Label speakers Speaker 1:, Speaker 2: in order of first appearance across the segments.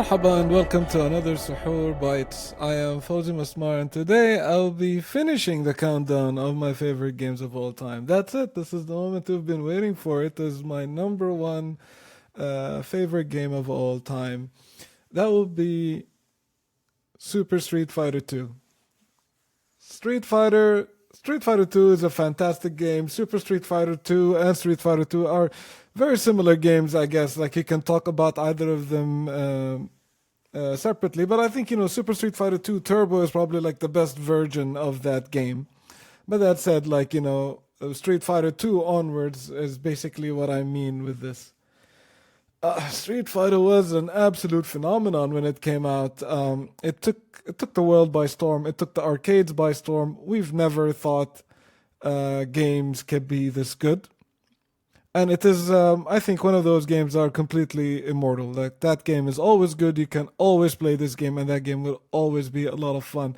Speaker 1: Marhaba and welcome to another Suhoor Bites. I am Fawzi Masmar and today I'll be finishing the countdown of my favorite games of all time. That's it. This is the moment we've been waiting for. It is my number one favorite game of all time. That will be Super Street Fighter 2. Street Fighter 2 is a fantastic game. Super Street Fighter 2 and Street Fighter 2 are very similar games, I guess. Like you can talk about either of them separately, but I think Super Street Fighter 2 Turbo is probably like the best version of that game. But that said, Street Fighter 2 onwards is basically what I mean with this. Street Fighter was an absolute phenomenon when it came out. It took the world by storm. It took the arcades by storm. We've never thought games could be this good, and it is. I think one of those games are completely immortal. Like that game is always good. You can always play this game, and that game will always be a lot of fun.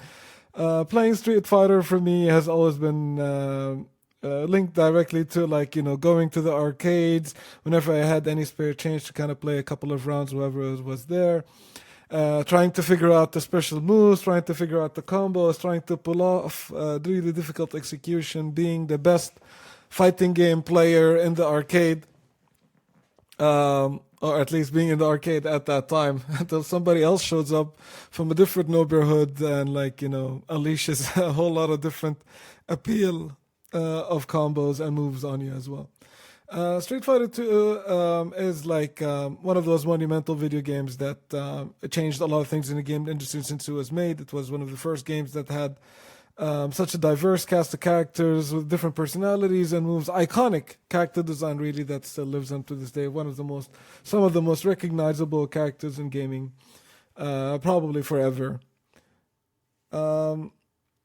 Speaker 1: Playing Street Fighter for me has always been linked directly to going to the arcades whenever I had any spare change to kind of play a couple of rounds, whoever was there. Trying to figure out the special moves, trying to figure out the combos, trying to pull off really difficult execution, being the best fighting game player in the arcade, or at least being in the arcade at that time until somebody else shows up from a different neighborhood and unleashes a whole lot of different appeal of combos and moves on you as well. Street Fighter 2 is one of those monumental video games that changed a lot of things in the game industry since it was made. It was one of the first games that had such a diverse cast of characters with different personalities and moves. Iconic character design, really, that still lives on to this day. Some of the most recognizable characters in gaming, probably forever.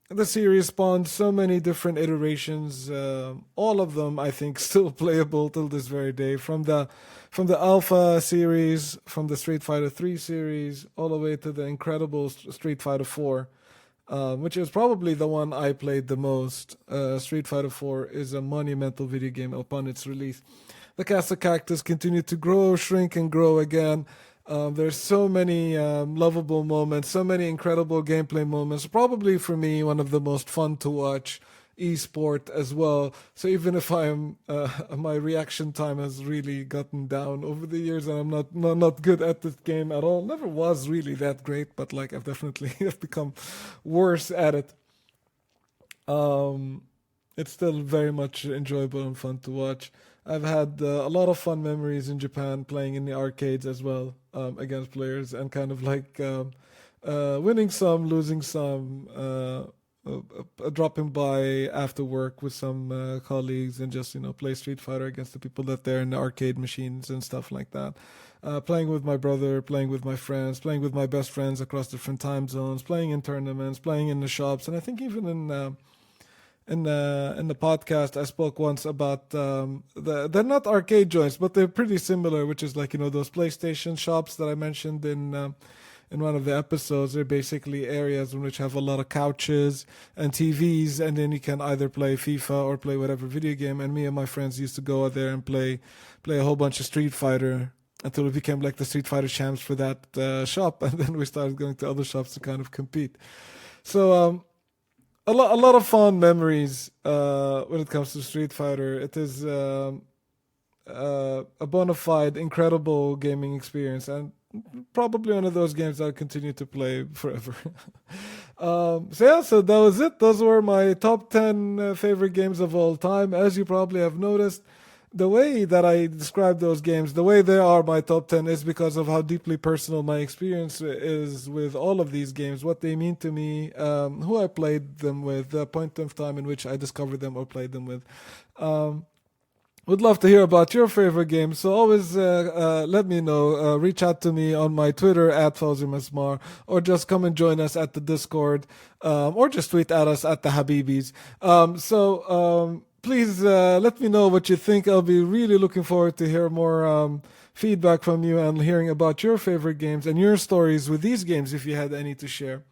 Speaker 1: The series spawned so many different iterations. All of them, I think, still playable till this very day. From the Alpha series, from the Street Fighter 3 series, all the way to the incredible Street Fighter 4, which is probably the one I played the most. Street Fighter 4 is a monumental video game upon its release. The cast of characters continued to grow, shrink, and grow again. There's so many lovable moments, so many incredible gameplay moments. Probably for me, one of the most fun to watch esport as well. So even if my reaction time has really gotten down over the years, and I'm not good at this game at all. Never was really that great, but I've definitely have become worse at it. It's still very much enjoyable and fun to watch. I've had a lot of fun memories in Japan playing in the arcades as well, against players, and kind of winning some, losing some, dropping by after work with some colleagues and just play Street Fighter against the people that they're in the arcade machines and stuff like that. Playing with my brother, playing with my friends, playing with my best friends across different time zones, playing in tournaments, playing in the shops, and I think even in the podcast I spoke once about they're not arcade joints, but they're pretty similar, which is those PlayStation shops that I mentioned in one of the episodes. They're basically areas in which have a lot of couches and TVs, and then you can either play FIFA or play whatever video game. And me and my friends used to go out there and play a whole bunch of Street Fighter until we became the Street Fighter champs for that shop, and then we started going to other shops to kind of compete. So a lot of fond memories when it comes to Street Fighter. It is a bona fide, incredible gaming experience, and probably one of those games I'll continue to play forever. So that was it. Those were my top 10 favorite games of all time. As you probably have noticed, the way that I describe those games, the way they are my top 10, is because of how deeply personal my experience is with all of these games, what they mean to me, who I played them with, the point of time in which I discovered them or played them with. Would love to hear about your favorite games, so always let me know. Reach out to me on my Twitter at Fawzi Masmar, or just come and join us at the Discord, or just tweet at us at the Habibis. Please let me know what you think. I'll be really looking forward to hear more feedback from you and hearing about your favorite games and your stories with these games if you had any to share.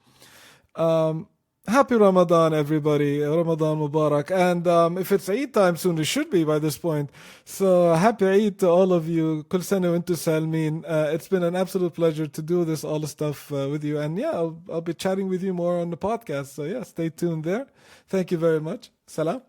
Speaker 1: Happy Ramadan, everybody. Ramadan Mubarak. And if it's Eid time soon, it should be by this point. So happy Eid to all of you. Kul sana wa antum salmin. It's been an absolute pleasure to do this all the stuff with you. And yeah, I'll be chatting with you more on the podcast. So yeah, stay tuned there. Thank you very much. Salam.